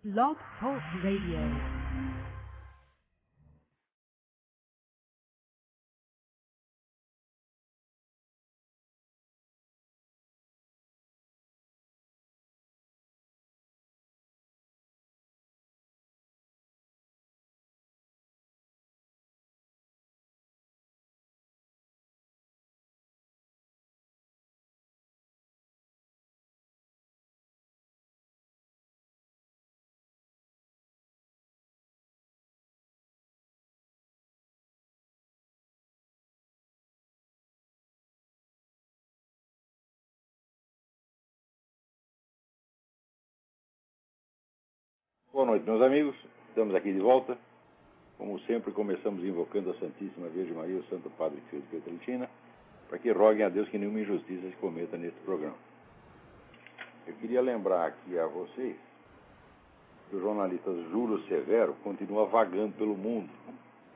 Blog Talk Radio. Boa noite, meus amigos. Estamos aqui de volta. Como sempre, começamos invocando a Santíssima Virgem Maria e o Santo Padre Filho de Pietrelcina, para que roguem a Deus que nenhuma injustiça se cometa neste programa. Eu queria lembrar aqui a vocês que o jornalista Júlio Severo continua vagando pelo mundo,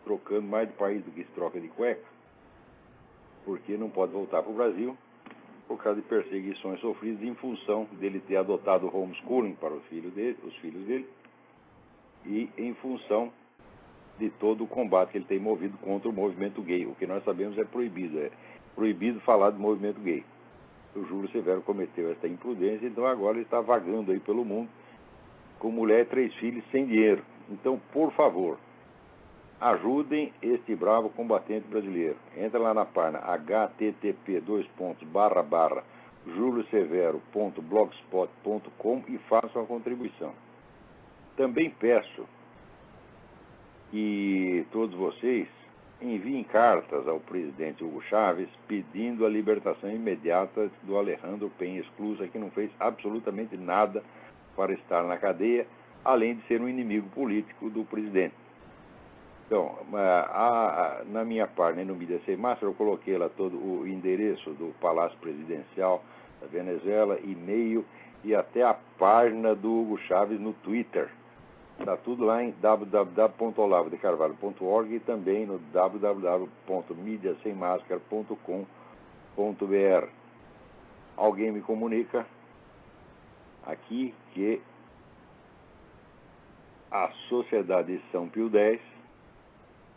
trocando mais de país do que se troca de cueca, porque não pode voltar para o Brasil por causa de perseguições sofridas em função dele ter adotado o homeschooling para os filhos dele, e em função de todo o combate que ele tem movido contra o movimento gay. O que nós sabemos é proibido falar do movimento gay. O Júlio Severo cometeu esta imprudência, então agora ele está vagando aí pelo mundo com mulher e 3 filhos sem dinheiro. Então, por favor, ajudem este bravo combatente brasileiro. Entra lá na página http://juliosevero.blogspot.com e faça uma contribuição. Também peço que todos vocês enviem cartas ao presidente Hugo Chávez pedindo a libertação imediata do Alejandro Penha Esclusa, que não fez absolutamente nada para estar na cadeia, além de ser um inimigo político do presidente. Então, na minha página, no Mídia Sem Máscara, eu coloquei lá todo o endereço do Palácio Presidencial da Venezuela, e-mail e até a página do Hugo Chávez no Twitter. Está tudo lá em www.olavodecarvalho.org e também no www.mídiasemmascara.com.br. Alguém me comunica aqui que a Sociedade São Pio X,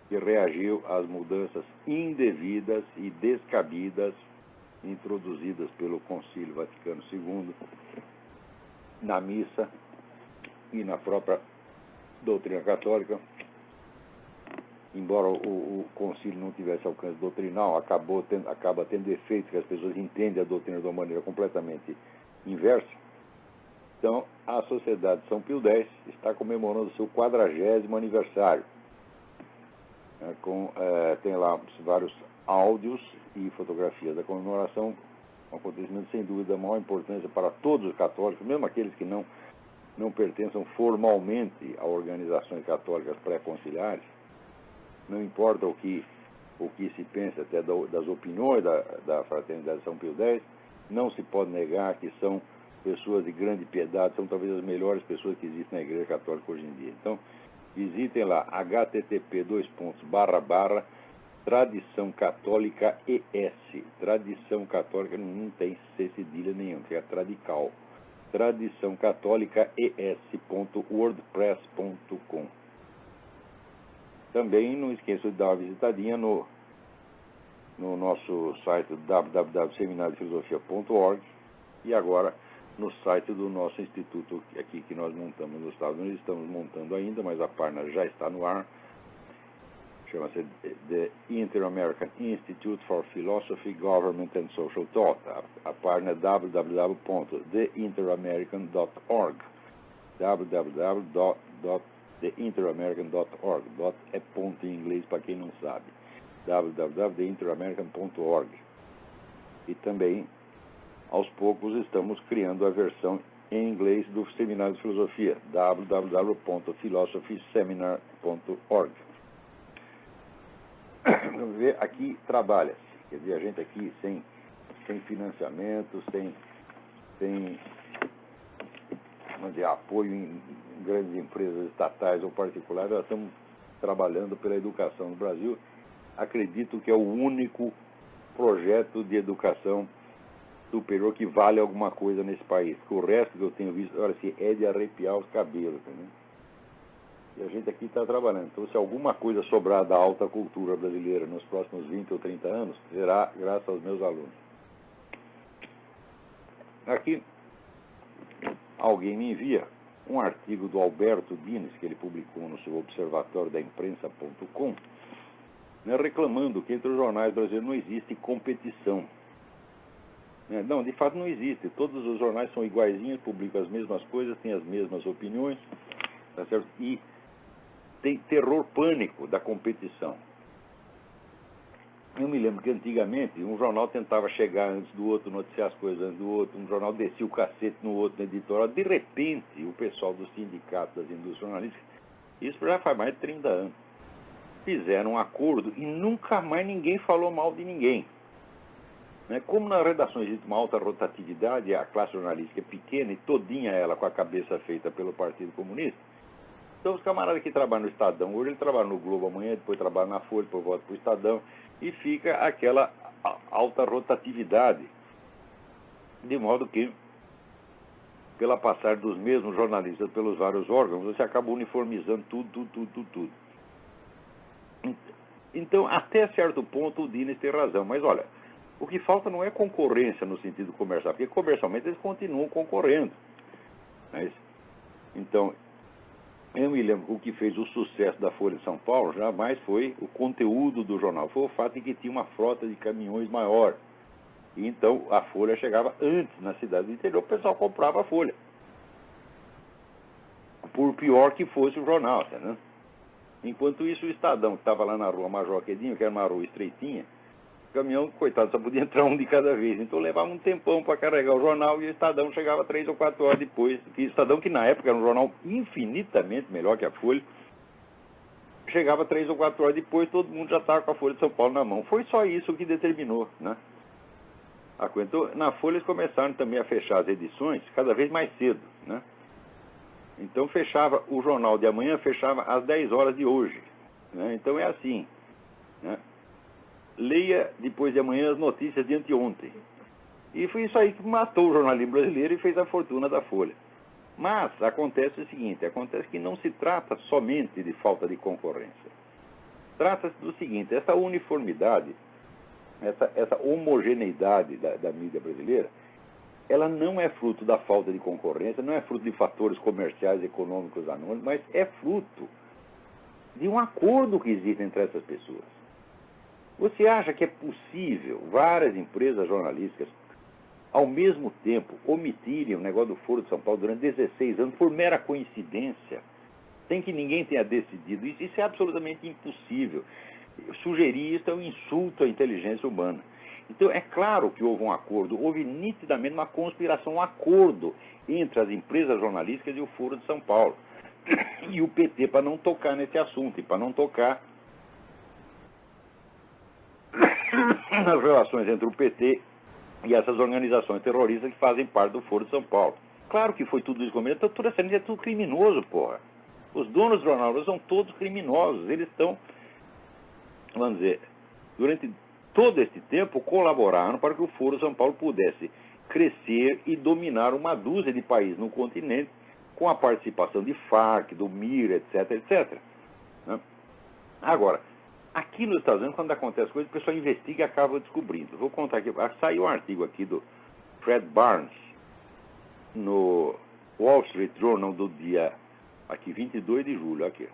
que reagiu às mudanças indevidas e descabidas introduzidas pelo Concílio Vaticano II na missa e na própria doutrina católica, embora o concílio não tivesse alcance doutrinal, acaba tendo efeito que as pessoas entendem a doutrina de uma maneira completamente inversa. Então, a Sociedade São Pio X está comemorando o seu 40º aniversário. Tem lá vários áudios e fotografias da comemoração, um acontecimento sem dúvida da maior importância para todos os católicos, mesmo aqueles que não pertençam formalmente a organizações católicas pré-conciliares. Não importa o que se pensa até das opiniões da Fraternidade São Pio X, não se pode negar que são pessoas de grande piedade, são talvez as melhores pessoas que existem na Igreja Católica hoje em dia. Então, visitem lá, http://tradição católica ES. Tradição católica não tem C cedilha nenhuma, fica tradical. tradiçãocatólicaes.wordpress.com. Também não esqueça de dar uma visitadinha no nosso site www.seminariofilosofia.org e agora no site do nosso instituto aqui que nós montamos nos Estados Unidos. Estamos montando ainda, mas a página já está no ar. Chama-se The Inter-American Institute for Philosophy, Government and Social Thought. A página é www.theinteramerican.org. www.theinteramerican.org. É ponto em inglês para quem não sabe. www.theinteramerican.org. E também, aos poucos, estamos criando a versão em inglês do Seminário de Filosofia. www.philosophyseminar.org. Vamos ver, aqui trabalha-se. Quer dizer, a gente aqui sem financiamento, sem apoio em grandes empresas estatais ou particulares, nós estamos trabalhando pela educação no Brasil. Acredito que é o único projeto de educação superior que vale alguma coisa nesse país. Porque o resto que eu tenho visto, olha, assim, é de arrepiar os cabelos, entendeu? E a gente aqui está trabalhando. Então, se alguma coisa sobrar da alta cultura brasileira nos próximos 20 ou 30 anos, será graças aos meus alunos. Aqui, alguém me envia um artigo do Alberto Dines, que ele publicou no seu observatório da imprensa.com, né, reclamando que entre os jornais brasileiros não existe competição. Não, de fato não existe. Todos os jornais são iguaizinhos, publicam as mesmas coisas, têm as mesmas opiniões, tá certo? E tem terror pânico da competição. Eu me lembro que antigamente um jornal tentava chegar antes do outro, noticiar as coisas antes do outro, um jornal descia o cacete no outro, no editorial. De repente, o pessoal dos sindicatos das indústrias jornalísticas, isso já faz mais de 30 anos, fizeram um acordo e nunca mais ninguém falou mal de ninguém. Como nas redações existe uma alta rotatividade, a classe jornalística é pequena e todinha ela com a cabeça feita pelo Partido Comunista, então os camaradas que trabalham no Estadão, hoje ele trabalha no Globo amanhã, depois trabalha na Folha, depois volta para o Estadão, e fica aquela alta rotatividade, de modo que, pela passagem dos mesmos jornalistas pelos vários órgãos, você acaba uniformizando tudo. Então, até certo ponto, o Dines tem razão, mas olha, o que falta não é concorrência no sentido comercial, porque comercialmente eles continuam concorrendo. Então, eu me lembro que o que fez o sucesso da Folha de São Paulo jamais foi o conteúdo do jornal, foi o fato de que tinha uma frota de caminhões maior. E então a Folha chegava antes na cidade do interior, o pessoal comprava a Folha. Por pior que fosse o jornal, né? Enquanto isso, o Estadão, que estava lá na rua Major Quedinho, que era uma rua estreitinha, o caminhão, coitado, só podia entrar um de cada vez. Então levava um tempão para carregar o jornal e o Estadão chegava 3 ou 4 horas depois. O Estadão, que na época era um jornal infinitamente melhor que a Folha, chegava 3 ou 4 horas depois, todo mundo já estava com a Folha de São Paulo na mão. Foi só isso que determinou, né? Então, na Folha eles começaram também a fechar as edições cada vez mais cedo, né? Então fechava o jornal de amanhã, fechava às 10 horas de hoje, né? Então é assim, né? Leia depois de amanhã as notícias de anteontem. E foi isso aí que matou o jornalismo brasileiro e fez a fortuna da Folha. Mas acontece o seguinte, acontece que não se trata somente de falta de concorrência. Trata-se do seguinte, essa uniformidade, essa homogeneidade da mídia brasileira, ela não é fruto da falta de concorrência, não é fruto de fatores comerciais, econômicos anônimos, mas é fruto de um acordo que existe entre essas pessoas. Você acha que é possível várias empresas jornalísticas, ao mesmo tempo, omitirem o negócio do Foro de São Paulo durante 16 anos, por mera coincidência, sem que ninguém tenha decidido isso? Isso é absolutamente impossível. Sugerir isso é um insulto à inteligência humana. Então, é claro que houve um acordo, houve nitidamente uma conspiração, um acordo entre as empresas jornalísticas e o Foro de São Paulo. E o PT para não tocar nesse assunto, e para não tocar nas relações entre o PT e essas organizações terroristas que fazem parte do Foro de São Paulo. Claro que foi tudo isso comigo, então tudo é tudo criminoso, porra. Os donos do jornal são todos criminosos, eles estão, vamos dizer, durante todo esse tempo colaboraram para que o Foro de São Paulo pudesse crescer e dominar uma dúzia de países no continente, com a participação de FARC, do MIR, etc. Né? Agora, aqui nos Estados Unidos, quando acontece coisa, o pessoal investiga e acaba descobrindo. Vou contar aqui, saiu um artigo aqui do Fred Barnes, no Wall Street Journal do dia, aqui, 22 de julho, aqui.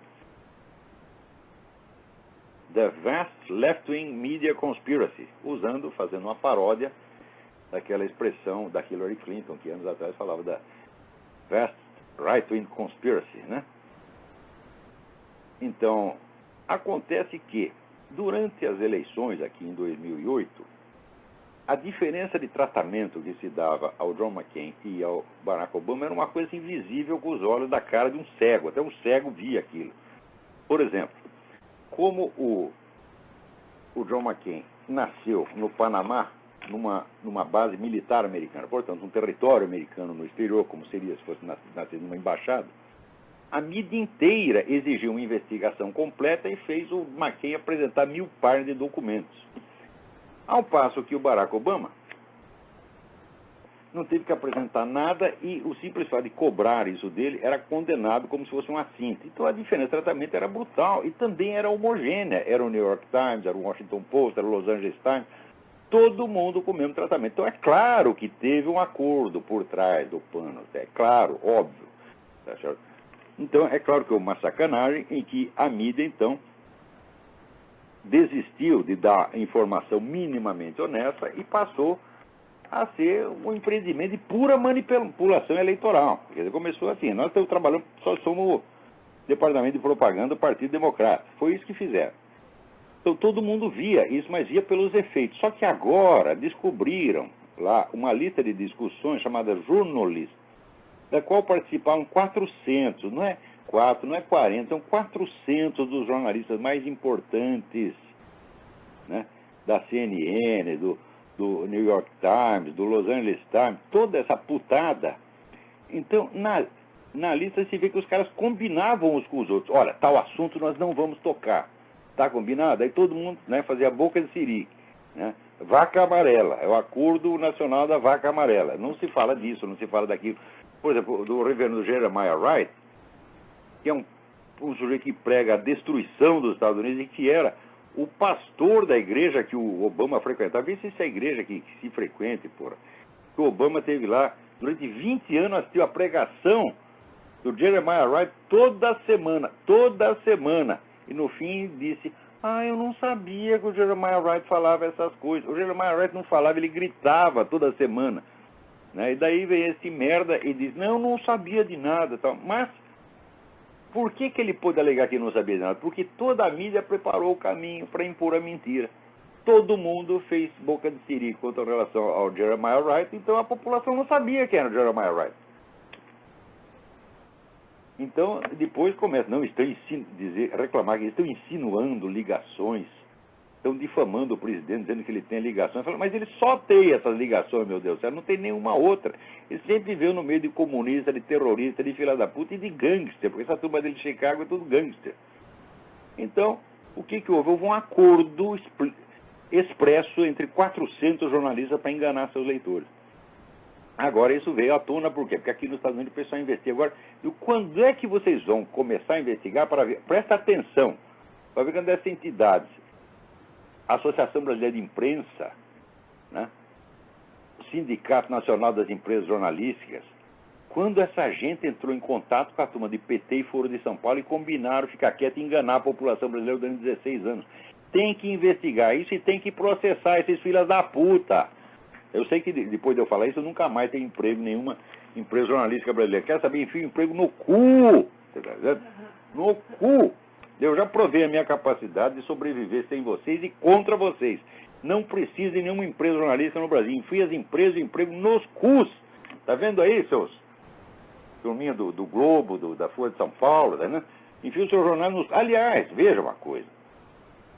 The Vast Left-Wing Media Conspiracy, fazendo uma paródia daquela expressão da Hillary Clinton, que anos atrás falava da Vast Right-Wing Conspiracy, né? Então, acontece que, durante as eleições aqui em 2008, a diferença de tratamento que se dava ao John McCain e ao Barack Obama era uma coisa invisível com os olhos da cara de um cego, até um cego via aquilo. Por exemplo, como o John McCain nasceu no Panamá, numa base militar americana, portanto, um território americano no exterior, como seria se fosse nascido numa embaixada, a mídia inteira exigiu uma investigação completa e fez o McCain apresentar 1000 páginas de documentos. Ao passo que o Barack Obama não teve que apresentar nada e o simples fato de cobrar isso dele era condenado como se fosse um assinto. Então a diferença de tratamento era brutal e também era homogênea. Era o New York Times, era o Washington Post, era o Los Angeles Times, todo mundo com o mesmo tratamento. Então é claro que teve um acordo por trás do pano, é claro, óbvio. Tá certo? Então é claro que é uma sacanagem em que a mídia então desistiu de dar informação minimamente honesta e passou a ser um empreendimento de pura manipulação eleitoral. Quer dizer, começou assim, nós estamos trabalhando, só somos o departamento de propaganda do Partido Democrata. Foi isso que fizeram. Então todo mundo via isso, mas via pelos efeitos. Só que agora descobriram lá uma lista de discussões chamada Journalist, da qual participaram 400, não é 4, não é 40, são 400 dos jornalistas mais importantes, né, da CNN, do New York Times, do Los Angeles Times, toda essa putada. Então, na lista se vê que os caras combinavam uns com os outros. Olha, tal assunto nós não vamos tocar. Tá combinado? Aí todo mundo, né, fazia a boca de siri. Né? Vaca amarela, é o acordo nacional da vaca amarela. Não se fala disso, não se fala daquilo. Por exemplo, do reverendo Jeremiah Wright, que é um sujeito que prega a destruição dos Estados Unidos e que era o pastor da igreja que o Obama frequentava. Vê se isso é a igreja que se frequente, porra. Que o Obama teve lá, durante 20 anos, assistiu a pregação do Jeremiah Wright toda semana. E no fim disse, eu não sabia que o Jeremiah Wright falava essas coisas. O Jeremiah Wright não falava, ele gritava toda semana. Né? E daí vem esse merda e diz, não sabia de nada. Tal. Mas, por que ele pôde alegar que não sabia de nada? Porque toda a mídia preparou o caminho para impor a mentira. Todo mundo fez boca de siri quanto em relação ao Jeremiah Wright, então a população não sabia quem era o Jeremiah Wright. Então, depois começa, reclamar que estão insinuando ligações, estão difamando o presidente, dizendo que ele tem ligações. Falo, mas ele só tem essas ligações, meu Deus do céu, não tem nenhuma outra. Ele sempre viveu no meio de comunista, de terrorista, de filha da puta e de gangster, porque essa turma dele de Chicago é tudo gangster. Então, o que houve? Houve um acordo expresso entre 400 jornalistas para enganar seus leitores. Agora isso veio à tona, por quê? Porque aqui nos Estados Unidos o pessoal investiga. Agora, quando é que vocês vão começar a investigar para ver? Presta atenção, para ver quando essa entidade, a Associação Brasileira de Imprensa, né, o Sindicato Nacional das Empresas Jornalísticas, quando essa gente entrou em contato com a turma de PT e Foro de São Paulo e combinaram ficar quieto e enganar a população brasileira durante 16 anos. Tem que investigar isso e tem que processar esses filhos da puta. Eu sei que depois de eu falar isso, eu nunca mais tenho emprego em nenhuma empresa jornalística brasileira. Quer saber? Enfim, emprego no cu. No cu. Eu já provei a minha capacidade de sobreviver sem vocês e contra vocês. Não precisa de nenhuma empresa jornalística no Brasil. Enfim, as empresas de emprego nos cus. Tá vendo aí, seus turminha do Globo, da Folha de São Paulo, né? Enfim, o seu jornal nos... Aliás, veja uma coisa.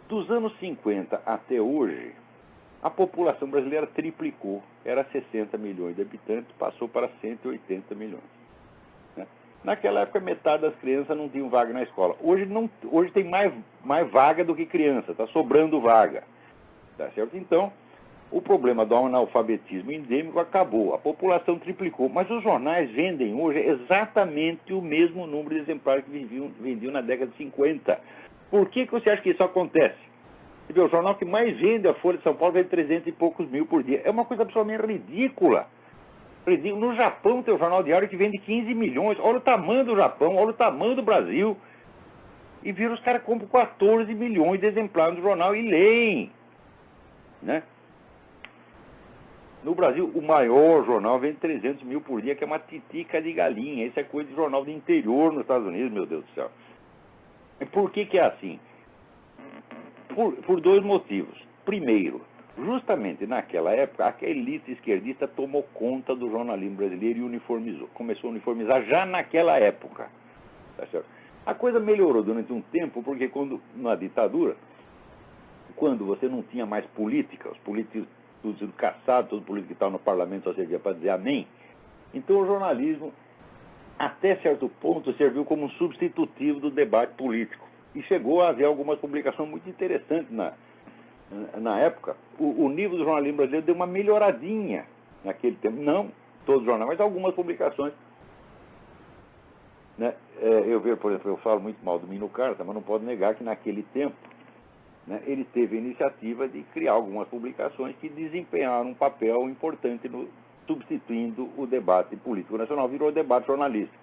Dos anos 50 até hoje, a população brasileira triplicou. Era 60 milhões de habitantes, passou para 180 milhões. Né? Naquela época, metade das crianças não tinham vaga na escola. Hoje tem mais vaga do que criança, está sobrando vaga. Tá certo? Então, o problema do analfabetismo endêmico acabou. A população triplicou. Mas os jornais vendem hoje exatamente o mesmo número de exemplares que vendiam na década de 50. Por que você acha que isso acontece? Você vê, o jornal que mais vende, a Folha de São Paulo, vende 300 e poucos mil por dia. É uma coisa absolutamente ridícula. No Japão tem um jornal diário que vende 15 milhões. Olha o tamanho do Japão, olha o tamanho do Brasil. E vira os caras compram 14 milhões de exemplares do jornal e leem. Né? No Brasil, o maior jornal vende 300 mil por dia, que é uma titica de galinha. Isso é coisa de jornal de interior nos Estados Unidos, meu Deus do céu. E por que é assim? Por dois motivos. Primeiro, justamente naquela época, a elite esquerdista tomou conta do jornalismo brasileiro e uniformizou. Começou a uniformizar já naquela época. Tá certo? A coisa melhorou durante um tempo, porque na ditadura, quando você não tinha mais política, os políticos tudo sendo caçados, todo político que estava no parlamento só servia para dizer amém, então o jornalismo, até certo ponto, serviu como um substitutivo do debate político. E chegou a haver algumas publicações muito interessantes na época. O nível do jornalismo brasileiro deu uma melhoradinha naquele tempo. Não, todos os jornais, mas algumas publicações. Né? Eu vejo, por exemplo, eu falo muito mal do Mino Carta, mas não posso negar que naquele tempo, né, ele teve a iniciativa de criar algumas publicações que desempenharam um papel importante substituindo o debate político nacional, virou debate jornalístico.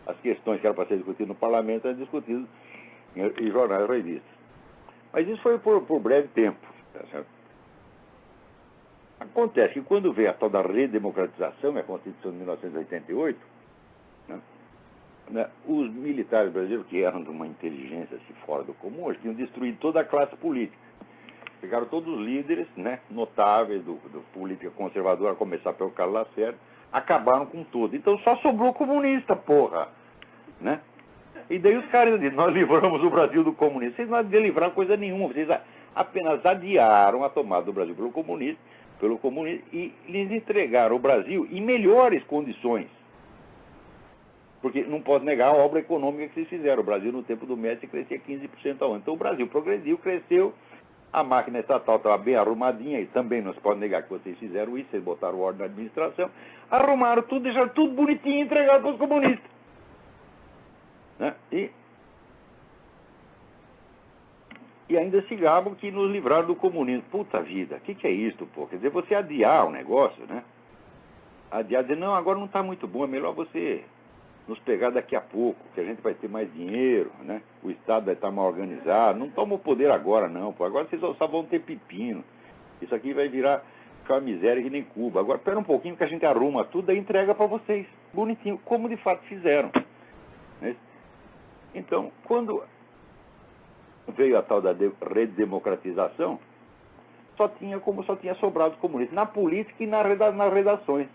As questões que eram para ser discutidas no parlamento eram discutidas em jornais e revistas. Mas isso foi por breve tempo. Tá certo? Acontece que quando veio a tal da redemocratização, a Constituição de 1988, os militares brasileiros, que eram de uma inteligência assim, fora do comum, eles tinham destruído toda a classe política. Ficaram todos os líderes, né, notáveis do política conservadora, a começar pelo Carlos Lacerda, acabaram com tudo. Então só sobrou comunista, porra. Né? E daí os caras dizem, nós livramos o Brasil do comunismo. Vocês não livraram coisa nenhuma, vocês apenas adiaram a tomada do Brasil pelo comunismo e lhes entregaram o Brasil em melhores condições. Porque não pode negar a obra econômica que vocês fizeram. O Brasil, no tempo do Médici, crescia 15% ao ano. Então, o Brasil progrediu, cresceu, a máquina estatal estava bem arrumadinha, e também não se pode negar que vocês fizeram isso, vocês botaram ordem na administração, arrumaram tudo, deixaram tudo bonitinho e entregaram para os comunistas. Né? E ainda se gabam que nos livraram do comunismo. Puta vida, o que é isso, pô? Quer dizer, você adiar o negócio, né? Adiar, dizer, não, agora não está muito bom, é melhor você nos pegar daqui a pouco, que a gente vai ter mais dinheiro, né? O Estado vai estar mal organizado. Não toma o poder agora, não, pô. Agora vocês só vão ter pepino. Isso aqui vai virar uma miséria que nem Cuba. Agora, espera um pouquinho que a gente arruma tudo e entrega para vocês. Bonitinho, como de fato fizeram. Né? Então, quando veio a tal da redemocratização, só tinha sobrado os comunistas. Na política e nas redações.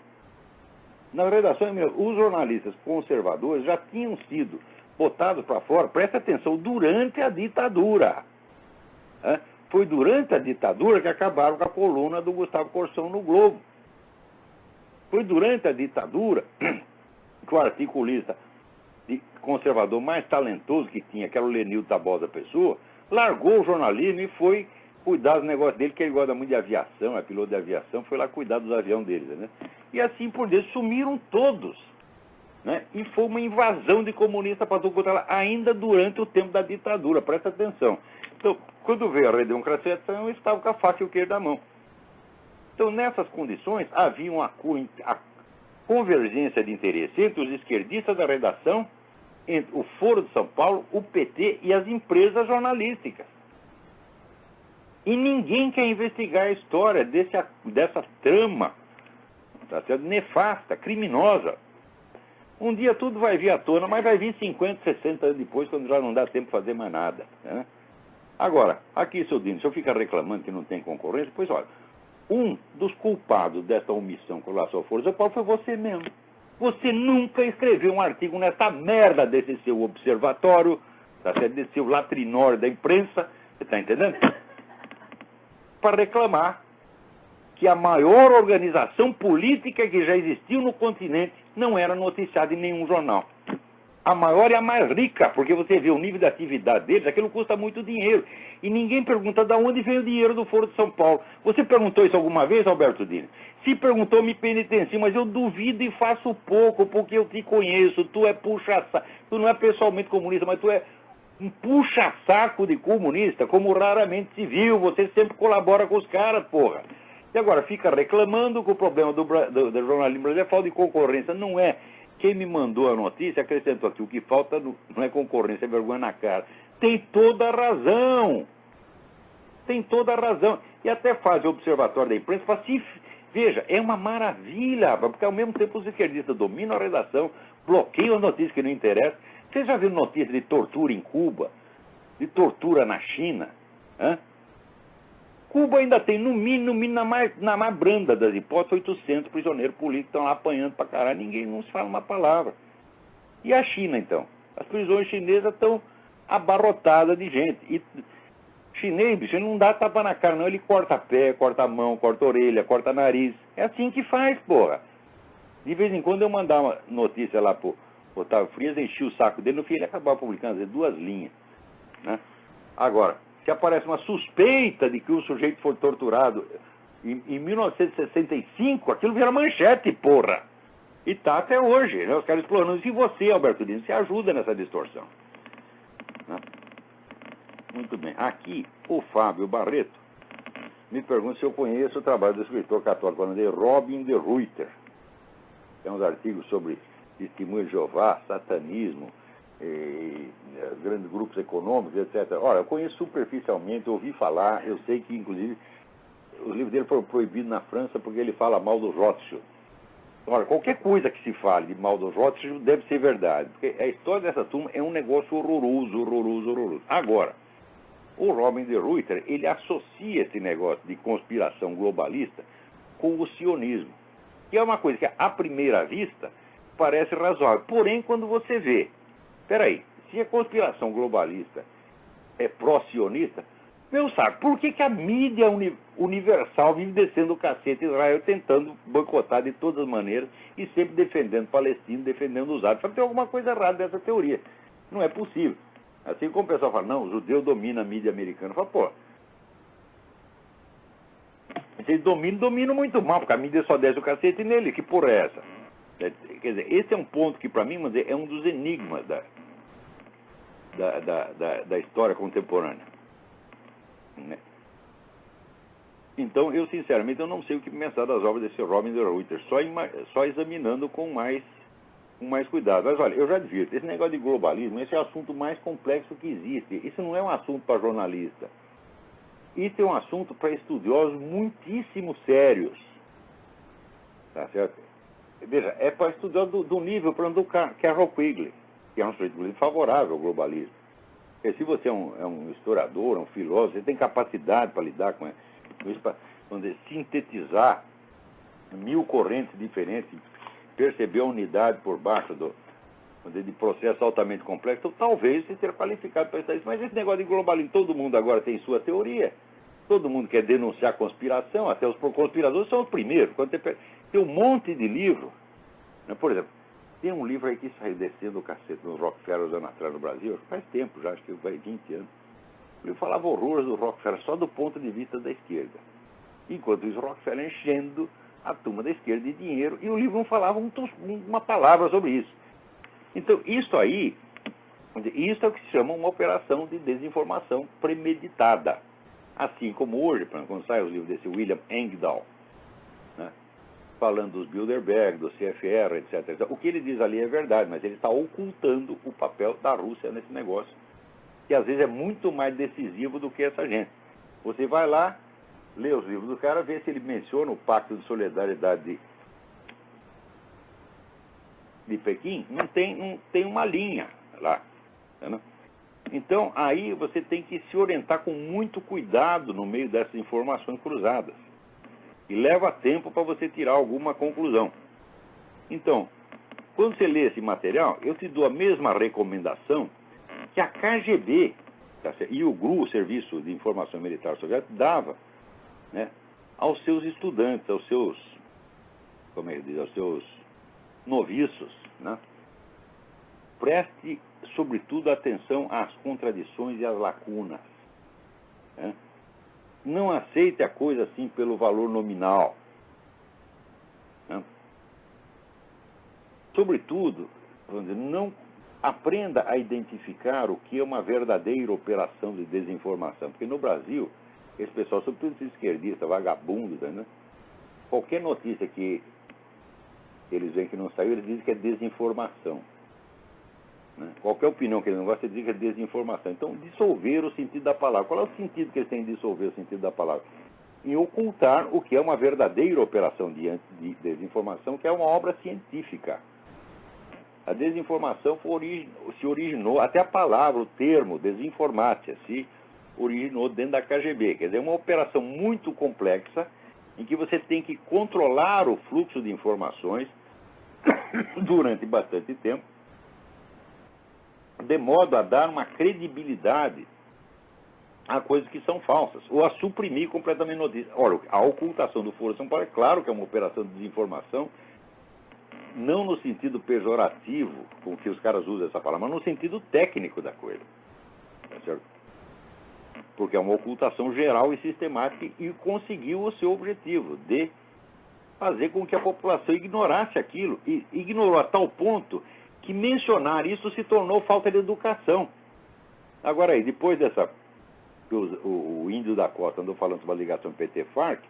Nas redações, os jornalistas conservadores já tinham sido botados para fora, presta atenção, durante a ditadura. Foi durante a ditadura que acabaram com a coluna do Gustavo Corsão no Globo. Foi durante a ditadura que o articulista conservador mais talentoso que tinha, que era o Lenildo Tabosa Pessoa, largou o jornalismo e foi cuidar dos negócios dele, que ele gosta muito de aviação, é piloto de aviação, foi lá cuidar dos aviões deles, né? E assim por diante, sumiram todos. Né? E foi uma invasão de comunistas para todo mundo, ainda durante o tempo da ditadura, presta atenção. Então, quando veio a redemocratização, eu estava com a faca e o queijo da mão. Então, nessas condições, havia uma convergência de interesse entre os esquerdistas da redação, entre o Foro de São Paulo, o PT e as empresas jornalísticas. E ninguém quer investigar a história dessa trama, tá certo? Nefasta, criminosa. Um dia tudo vai vir à tona, mas vai vir 50, 60 anos depois, quando já não dá tempo de fazer mais nada. Né? Agora, aqui, seu Dino, se eu ficar reclamando que não tem concorrência, pois olha, um dos culpados dessa omissão com relação ao Foro de São Paulo foi você mesmo. Você nunca escreveu um artigo nessa merda desse seu observatório, tá certo? Desse seu latrinório da imprensa, você está entendendo? Para reclamar que a maior organização política que já existiu no continente não era noticiada em nenhum jornal. A maior e a mais rica, porque você vê o nível de atividade deles, aquilo custa muito dinheiro. E ninguém pergunta de onde veio o dinheiro do Foro de São Paulo. Você perguntou isso alguma vez, Alberto Dini? Se perguntou, me penitencio, mas eu duvido e faço pouco, porque eu te conheço. Tu é puxa-saco. Tu não é pessoalmente comunista, mas tu é um puxa-saco de comunista, como raramente se viu. Você sempre colabora com os caras, porra. E agora fica reclamando que o problema do jornalismo brasileiro é falta de concorrência. Não é. Quem me mandou a notícia acrescentou aqui, o que falta não é concorrência, é vergonha na cara. Tem toda a razão. Tem toda a razão. E até faz o observatório da imprensa, fala assim, veja, é uma maravilha, porque ao mesmo tempo os esquerdistas dominam a redação, bloqueiam as notícias que não interessam. Você já viu notícias de tortura em Cuba? De tortura na China? Hã? Cuba ainda tem, no mínimo, na mais branda das hipóteses, 800 prisioneiros políticos que estão lá apanhando pra caralho, ninguém não se fala uma palavra. E a China, então? As prisões chinesas estão abarrotadas de gente. E chinês, bicho, ele não dá tapa na cara, não. Ele corta pé, corta mão, corta orelha, corta nariz. É assim que faz, porra. De vez em quando eu mandava uma notícia lá pro Otávio Frias, enchi o saco dele, no fim ele acabava publicando 2 linhas. Né? Agora, se aparece uma suspeita de que o sujeito foi torturado Em 1965, aquilo vira manchete, porra. E tá até hoje, né? Os caras explorando. E você, Alberto Dino, você ajuda nessa distorção. Né? Muito bem. Aqui, o Fábio Barreto me pergunta se eu conheço o trabalho do escritor católico holandês Robin de Ruyter. Tem uns artigos sobre testemunho de Jeová, satanismo, grandes grupos econômicos, etc. Ora, eu conheço superficialmente, ouvi falar, eu sei que, inclusive, os livros dele foram proibidos na França porque ele fala mal do Rothschild. Ora, qualquer coisa que se fale de mal do Rothschild deve ser verdade, porque a história dessa turma é um negócio horroroso, horroroso, horroroso. Agora, o Robin de Ruyter, ele associa esse negócio de conspiração globalista com o sionismo, que é uma coisa que, à primeira vista, parece razoável. Porém, quando você vê, peraí, se a conspiração globalista é pró-sionista, meu saco, por que a mídia universal vive descendo o cacete Israel, tentando boicotar de todas as maneiras e sempre defendendo Palestina, defendendo os árabes? Só que tem alguma coisa errada dessa teoria. Não é possível. Assim como o pessoal fala, não, o judeu domina a mídia americana. Fala, pô, vocês dominam muito mal, porque a mídia só desce o cacete nele. Que porra é essa? Quer dizer, esse é um ponto que, para mim, é um dos enigmas da história contemporânea. Né? Então, eu, sinceramente, eu não sei o que pensar das obras desse Robin de Ruyter, só examinando com mais cuidado. Mas, olha, eu já advirto, esse negócio de globalismo, esse é o assunto mais complexo que existe. Isso não é um assunto para jornalista. Isso é um assunto para estudiosos muitíssimo sérios. Tá certo? Veja, é para estudiosos do nível, por exemplo, do Carroll Quigley, que é um sujeito favorável ao globalismo. Porque se você é um historiador, um filósofo, você tem capacidade para lidar com isso, para sintetizar 1000 correntes diferentes, perceber a unidade por baixo de processo altamente complexo, então, talvez você seja qualificado para isso. Mas esse negócio de globalismo, todo mundo agora tem sua teoria, todo mundo quer denunciar conspiração, até os conspiradores são os primeiros. Quando tem um monte de livro, né? Por exemplo, tem um livro aí que saiu descendo o cacete dos Rockefeller anos atrás no Brasil, faz tempo já, acho que vai 20 anos. Ele falava horrores do Rockefeller só do ponto de vista da esquerda. Enquanto isso, o Rockefeller enchendo a turma da esquerda de dinheiro, e o livro não falava uma palavra sobre isso. Então, isso aí, isso é o que se chama uma operação de desinformação premeditada. Assim como hoje, quando sai os livros desse William Engdahl, né, falando dos Bilderberg, do CFR, etc. O que ele diz ali é verdade, mas ele está ocultando o papel da Rússia nesse negócio, que às vezes é muito mais decisivo do que essa gente. Você vai lá, lê os livros do cara, vê se ele menciona o Pacto de Solidariedade de Pequim, não tem uma linha lá. Né? Então, aí você tem que se orientar com muito cuidado no meio dessas informações cruzadas. E leva tempo para você tirar alguma conclusão. Então, quando você lê esse material, eu te dou a mesma recomendação que a KGB, tá certo? E o GRU, o Serviço de Informação Militar Soviético, dava, né, aos seus estudantes, aos seus, como ele diz, aos seus noviços, né? Preste, sobretudo, atenção às contradições e às lacunas. Né? Não aceite a coisa assim pelo valor nominal. Né? Sobretudo, não aprenda a identificar o que é uma verdadeira operação de desinformação. Porque no Brasil, esse pessoal, sobretudo esse esquerdista, vagabundo, né? Qualquer notícia que eles veem que não saiu, eles dizem que é desinformação. Né? Qualquer opinião que eles não gostam, eles dizem que é desinformação. Então, dissolver o sentido da palavra. Qual é o sentido que eles têm de dissolver o sentido da palavra? Em ocultar o que é uma verdadeira operação de desinformação, que é uma obra científica. A desinformação se originou, até a palavra, o termo, desinformácia, se originou dentro da KGB. Quer dizer, é uma operação muito complexa, em que você tem que controlar o fluxo de informações durante bastante tempo, de modo a dar uma credibilidade a coisas que são falsas, ou a suprimir completamente notícias. Ora, a ocultação do Foro de São Paulo, é claro que é uma operação de desinformação, não no sentido pejorativo, com que os caras usam essa palavra, mas no sentido técnico da coisa. Tá certo? porque é uma ocultação geral e sistemática e conseguiu o seu objetivo de fazer com que a população ignorasse aquilo, e ignorou a tal ponto que mencionar isso se tornou falta de educação. Agora aí, depois dessa, o índio da Costa andou falando sobre a ligação PT-FARC,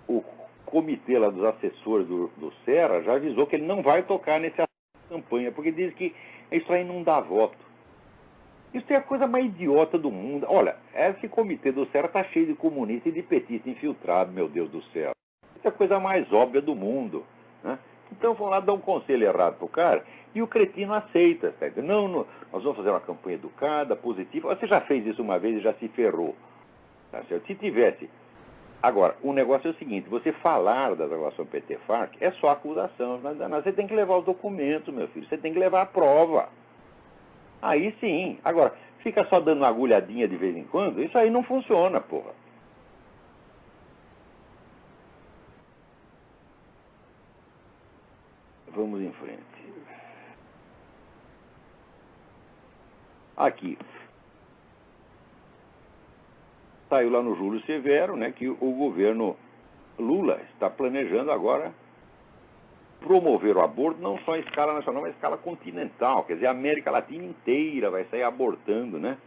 o comitê lá dos assessores do Serra já avisou que ele não vai tocar nessa campanha, porque diz que isso aí não dá voto. Isso é a coisa mais idiota do mundo. Olha, esse comitê do Serra está cheio de comunista e de petista infiltrado, meu Deus do céu. Isso é a coisa mais óbvia do mundo, né? Então vão lá dar um conselho errado pro cara e o cretino aceita. Tá? Não, nós vamos fazer uma campanha educada, positiva. Você já fez isso uma vez e já se ferrou. Tá certo? Se tivesse... Agora, o negócio é o seguinte, você falar da relação PT-FARC é só acusação. Você tem que levar os documentos, meu filho. Você tem que levar a prova. Aí sim. Agora, fica só dando uma agulhadinha de vez em quando, isso aí não funciona, porra. Vamos em frente. Aqui. Saiu lá no Júlio Severo, né, que o governo Lula está planejando agora promover o aborto não só em escala nacional, mas em escala continental. Quer dizer, a América Latina inteira vai sair abortando, né?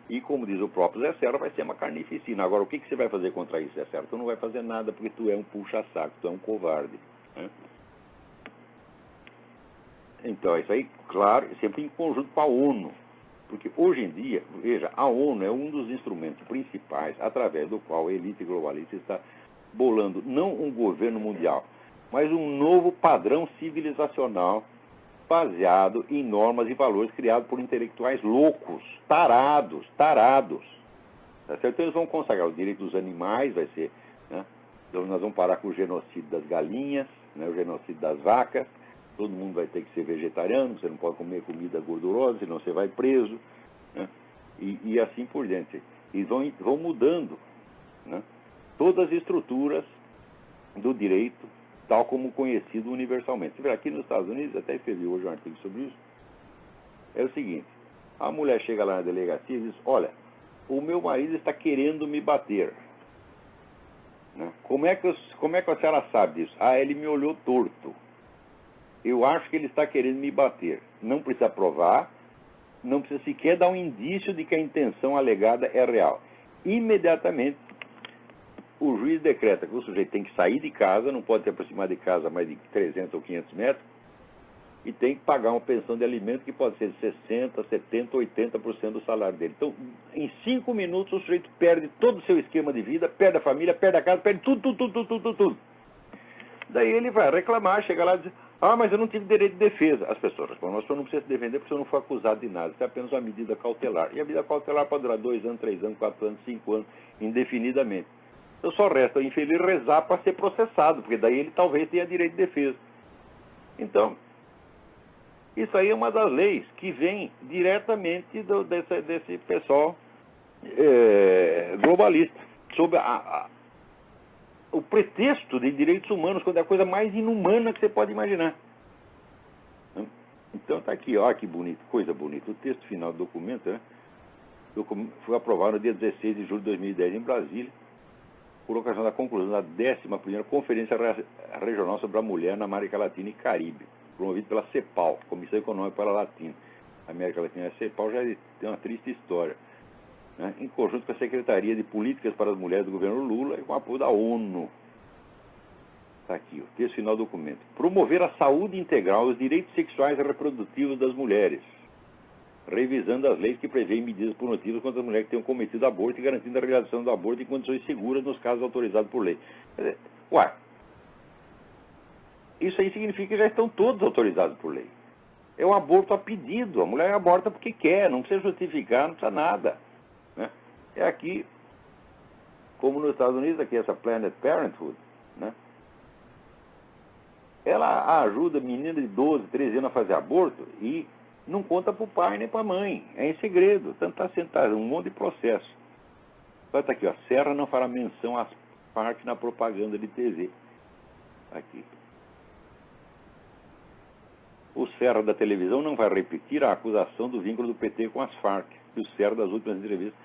E como diz o próprio Zé Serra, vai ser uma carnificina. Agora, o que você vai fazer contra isso, Zé Serra? Tu não vai fazer nada porque tu é um puxa-saco, tu é um covarde, né? Então, isso aí, claro, sempre em conjunto com a ONU. Porque hoje em dia, veja, a ONU é um dos instrumentos principais através do qual a elite globalista está bolando não um governo mundial, mas um novo padrão civilizacional baseado em normas e valores criados por intelectuais loucos, tarados. Tá certo? Então eles vão consagrar o direito dos animais, vai ser, né? Então nós vamos parar com o genocídio das galinhas, né? O genocídio das vacas. Todo mundo vai ter que ser vegetariano, você não pode comer comida gordurosa, senão você vai preso, né? E assim por diante. E vão mudando, né, todas as estruturas do direito, tal como conhecido universalmente. Você vê, aqui nos Estados Unidos, até escrevi hoje um artigo sobre isso, é o seguinte, a mulher chega lá na delegacia e diz, olha, o meu marido está querendo me bater. Né? Como é que a senhora sabe disso? Ah, ele me olhou torto. Eu acho que ele está querendo me bater. Não precisa provar, não precisa sequer dar um indício de que a intenção alegada é real. Imediatamente, o juiz decreta que o sujeito tem que sair de casa, não pode se aproximar de casa a mais de 300 ou 500 metros, e tem que pagar uma pensão de alimento que pode ser de 60%, 70%, 80% do salário dele. Então, em 5 minutos, o sujeito perde todo o seu esquema de vida, perde a família, perde a casa, perde tudo. Daí ele vai reclamar, chega lá e diz, ah, mas eu não tive direito de defesa. As pessoas respondem, mas o senhor não precisa se defender porque o senhor não foi acusado de nada. Isso é apenas uma medida cautelar. E a medida cautelar pode durar 2 anos, 3 anos, 4 anos, 5 anos, indefinidamente. Então só resta o infeliz rezar para ser processado, porque daí ele talvez tenha direito de defesa. Então, isso aí é uma das leis que vem diretamente desse pessoal globalista, sob o pretexto de direitos humanos, quando é a coisa mais inumana que você pode imaginar. Então está aqui, olha que bonito, coisa bonita. O texto final do documento, né, foi aprovado no dia 16 de julho de 2010 em Brasília, por ocasião da conclusão da 11ª Conferência Regional sobre a Mulher na América Latina e Caribe, promovido pela CEPAL, Comissão Econômica para a Latina. A América Latina e a CEPAL já tem uma triste história, né, em conjunto com a Secretaria de Políticas para as Mulheres do governo Lula e com o apoio da ONU. Está aqui, o texto final do documento. Promover a saúde integral e os direitos sexuais e reprodutivos das mulheres, revisando as leis que prevêem medidas punitivas contra as mulheres que tenham cometido aborto e garantindo a realização do aborto em condições seguras nos casos autorizados por lei. Ué, isso aí significa que já estão todos autorizados por lei. É um aborto a pedido, a mulher aborta porque quer, não precisa justificar, não precisa nada. Né? É aqui, como nos Estados Unidos, aqui essa Planned Parenthood, né? Ela ajuda menina de 12, 13 anos a fazer aborto e não conta para o pai nem para a mãe. É em segredo. Tanto está sentado, um monte de processo. Olha, está aqui, ó. Serra não fará menção às partes na propaganda de TV. Aqui. O Serra da televisão não vai repetir a acusação do vínculo do PT com as Farc, que o Serra das últimas entrevistas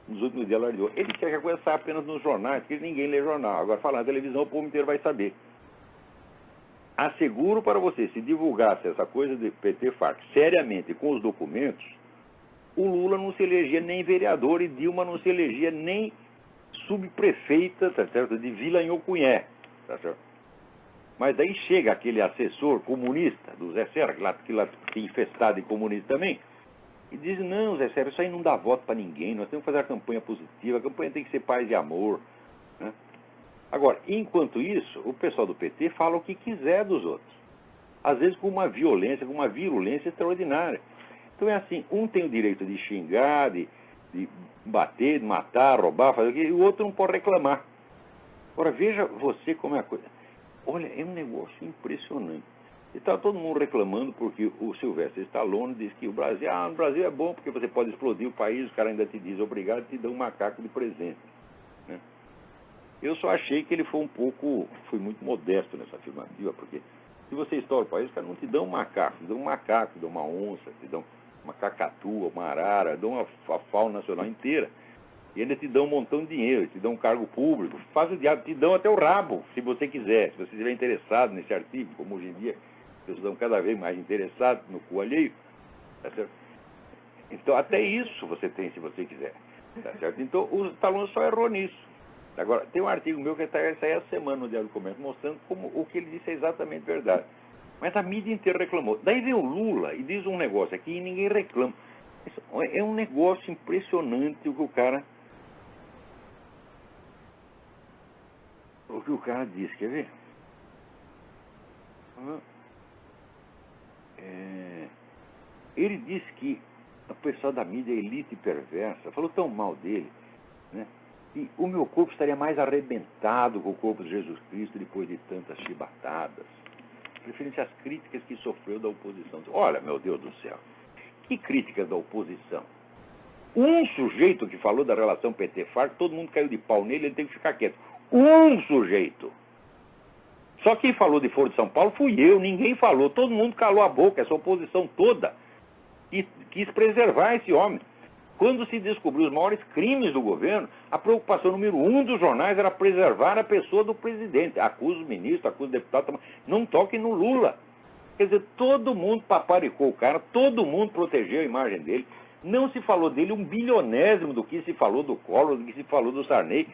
nos últimos dias alardeou. Ele quer que a coisa saia apenas nos jornais, porque ninguém lê jornal. Agora, falar na televisão, o povo inteiro vai saber. Asseguro para você, se divulgasse essa coisa de PT-FARC seriamente com os documentos, o Lula não se elegia nem vereador e Dilma não se elegia nem subprefeita, tá certo, de Vila Inhocuné, tá certo? Mas daí chega aquele assessor comunista do Zé Serra, que lá é infestado em comunista também, e diz, não, Zé Serra, isso aí não dá voto para ninguém, nós temos que fazer a campanha positiva, a campanha tem que ser paz e amor, né? Agora, enquanto isso, o pessoal do PT fala o que quiser dos outros. Às vezes com uma violência, com uma virulência extraordinária. Então é assim, um tem o direito de xingar, de bater, de matar, roubar, fazer o quê, e o outro não pode reclamar. Agora, veja você como é a coisa. Olha, é um negócio impressionante. E está todo mundo reclamando porque o Sylvester Stallone diz que o Brasil é bom porque você pode explodir o país, os caras ainda te dizem obrigado e te dão um macaco de presente, né? Eu só achei que ele foi muito modesto nessa afirmativa, porque se você estoura o país, os caras não te dão um macaco, te dão uma onça, te dão uma cacatua, uma arara, te dão a fauna nacional inteira. E ainda te dão um montão de dinheiro, te dão um cargo público, faz o diabo, te dão até o rabo, se você quiser, se você estiver interessado nesse artigo, como hoje em dia, as pessoas estão cada vez mais interessadas no cu alheio, tá certo? Então até isso você tem, se você quiser, tá certo? Então o Stallone só errou nisso. Agora, tem um artigo meu que saiu essa semana no Diário do Comércio, mostrando como o que ele disse é exatamente verdade. Mas a mídia inteira reclamou. Daí vem o Lula e diz um negócio aqui e ninguém reclama. É um negócio impressionante o que o cara diz, quer ver? Ele disse que o pessoal da mídia elite perversa falou tão mal dele, né? E o meu corpo estaria mais arrebentado com o corpo de Jesus Cristo depois de tantas chibatadas, referente às críticas que sofreu da oposição. Olha, meu Deus do céu, que críticas da oposição? Um sujeito que falou da relação PT-FARC, todo mundo caiu de pau nele, ele tem que ficar quieto. Um sujeito. Só quem falou de Foro de São Paulo fui eu, ninguém falou, todo mundo calou a boca, essa oposição toda, e quis preservar esse homem. Quando se descobriu os maiores crimes do governo, a preocupação número 1 dos jornais era preservar a pessoa do presidente. Acusa o ministro, acusa o deputado, não toque no Lula. Quer dizer, todo mundo paparicou o cara, todo mundo protegeu a imagem dele. Não se falou dele um bilionésimo do que se falou do Collor, do que se falou do Sarney.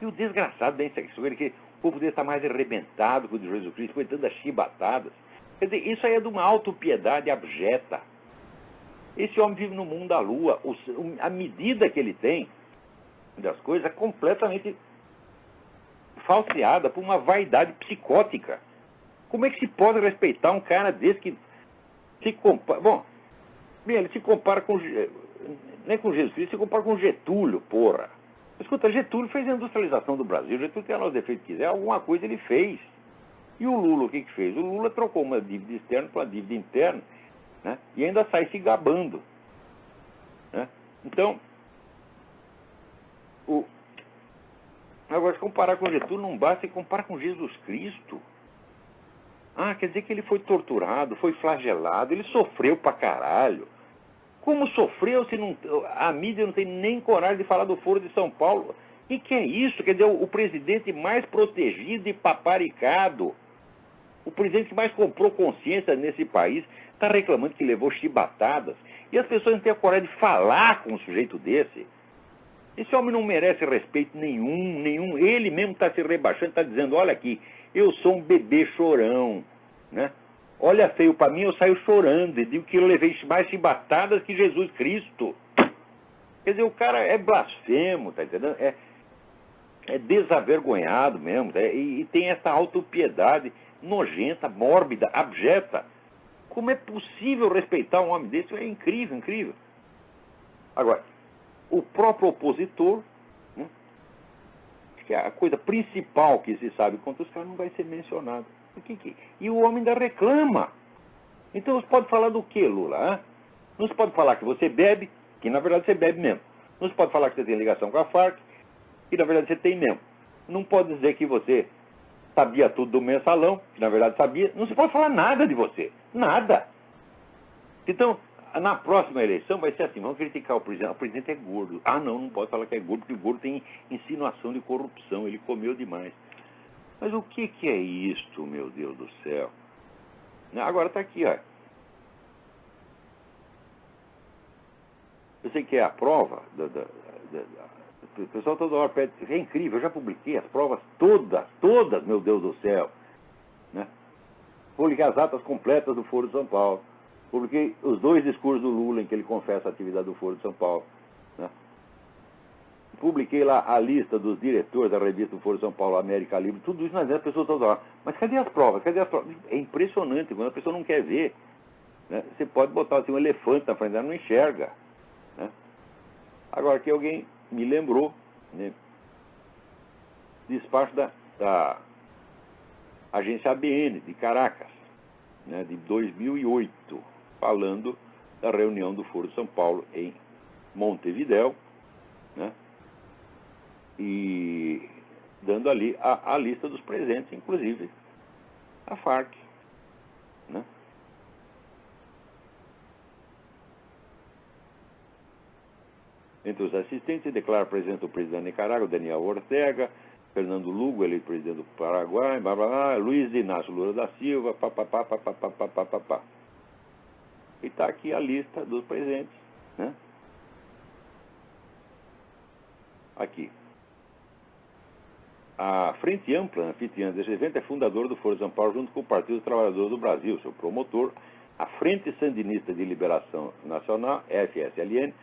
E o desgraçado da insexual, que o povo dele está mais arrebentado que o de Jesus Cristo, foi tantas chibatadas. Quer dizer, isso aí é de uma autopiedade abjeta. Esse homem vive no mundo da lua. A medida que ele tem das coisas é completamente falseada por uma vaidade psicótica. Como é que se pode respeitar um cara desse que se compara... Bom, bem, ele se compara com... Não é com Jesus Cristo, se compara com Getúlio, porra. Escuta, Getúlio fez a industrialização do Brasil. Getúlio tem lá os defeitos que quiser, alguma coisa ele fez. E o Lula, o que fez? O Lula trocou uma dívida externa para uma dívida interna, né? E ainda sai se gabando, né? Então, agora, se comparar com Getúlio não basta, se comparar com Jesus Cristo. Quer dizer que ele foi torturado, foi flagelado, ele sofreu pra caralho. Como sofreu se não, a mídia não tem nem coragem de falar do Foro de São Paulo? E que é isso? Quer dizer, o presidente mais protegido e paparicado, o presidente que mais comprou consciência nesse país, está reclamando que levou chibatadas. E as pessoas não têm a coragem de falar com um sujeito desse. Esse homem não merece respeito nenhum. Ele mesmo está se rebaixando, está dizendo, olha aqui, eu sou um bebê chorão, né? Olha feio para mim, eu saio chorando e digo que eu levei mais chibatadas que Jesus Cristo. Quer dizer, o cara é blasfemo, tá entendendo? É desavergonhado mesmo, e tem essa autopiedade nojenta, mórbida, abjeta. Como é possível respeitar um homem desse? É incrível, incrível. Agora, o próprio opositor, né, que é a coisa principal que se sabe contra os caras, não vai ser mencionado. E o homem ainda reclama. Então você pode falar do que, Lula? Hein? Não se pode falar que você bebe, que na verdade você bebe mesmo. Não se pode falar que você tem ligação com a Farc, que na verdade você tem mesmo. Não pode dizer que você sabia tudo do mensalão, que na verdade sabia. Não se pode falar nada de você. Nada. Então, Na próxima eleição vai ser assim, vamos criticar o presidente é gordo. Ah, não pode falar que é gordo, porque o gordo tem insinuação de corrupção, ele comeu demais. Mas o que é isto, meu Deus do céu? Agora está aqui, ó. Você quer a prova? O pessoal toda hora pede, é incrível, eu já publiquei as provas todas, meu Deus do céu. Né? Publiquei as atas completas do Foro de São Paulo. Publiquei os 2 discursos do Lula em que ele confessa a atividade do Foro de São Paulo. Né? Publiquei lá a lista dos diretores da revista do Foro de São Paulo, América Livre, tudo isso, mas as pessoas toda hora. Mas cadê as provas? É impressionante, quando a pessoa não quer ver. Né? Você pode botar assim, um elefante na frente, ela não enxerga. Né? Agora que alguém me lembrou, né? Despacho da agência ABN de Caracas, né? De 2008, falando da reunião do Foro de São Paulo em Montevidéu, né? E dando ali a lista dos presentes, inclusive a Farc. Né? Entre os assistentes se declara presente o presidente da Nicarágua, Daniel Ortega, Fernando Lugo, eleito presidente do Paraguai, blá, blá, blá, Luiz Inácio Lula da Silva, papapá, papapá, papapá. E está aqui a lista dos presentes. Né? Aqui. A Frente Ampla, anfitriã desse evento, é fundador do Foro de São Paulo, junto com o Partido dos Trabalhadores do Brasil, seu promotor, a Frente Sandinista de Liberação Nacional, FSLN,